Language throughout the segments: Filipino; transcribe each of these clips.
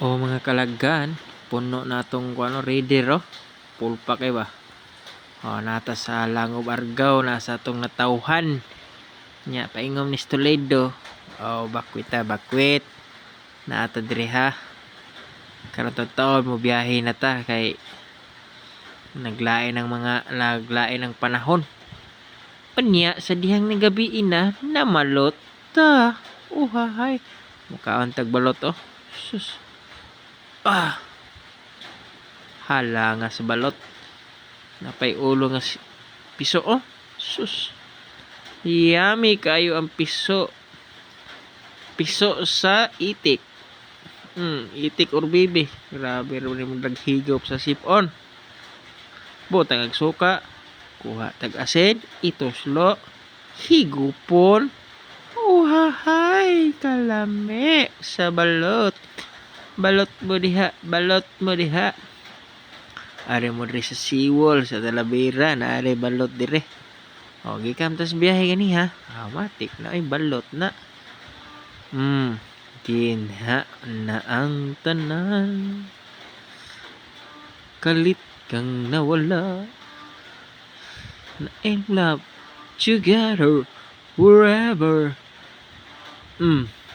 O mga kalaggan, puno na itong reader oh. Pulpa kay ba? O, nata sa Langob Argaw, nasa itong natauhan. Nya, paingom ni Toledo. O, bakwit ta, bakwit. Naata diri ha. Karon taon mo biyahe na ta kay naglain ng panahon. Panya sa dihang ni gabi na namalot ta. Uhahay. Mukaon tag balot oh. Sus. Hala nga sa balot. Napay ulo nga piso oh. Sus. Yummy kayo ang piso. Piso sa itik. Itik or bibi. Grabe rin mo naghigop sa sipon. Butang ag suka. Kuha tag asin. Ituslo. Higupon. Uhahay. Kalame sa balot. Balot mo diha. Balot mo diha. Are mo diri sa Seawall sa Talavera na are balot dire. O gikam tas biyahe gani ha. Matik na ay balot na. Kinha na ang tanan. Kalit kang nawala. Na in love together forever.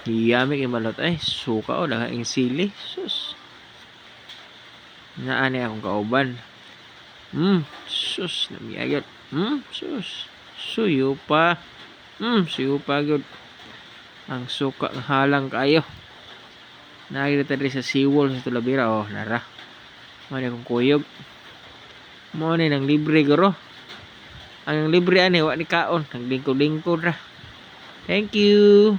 Yummy kay balot ay suka o nakaing sili. Sus. Naani akong kauban. Sus namiagot. Sus. Suyo pa. Suyo pa good. Ang suka ng halang kayo. Nakikita rin sa Seawall sa Talavera. Oh, nara. Mani akong kuyog. Mani nang libre garo. Ang libre ani wa ni kaon. Nang lingkod-lingkod ra. Thank you.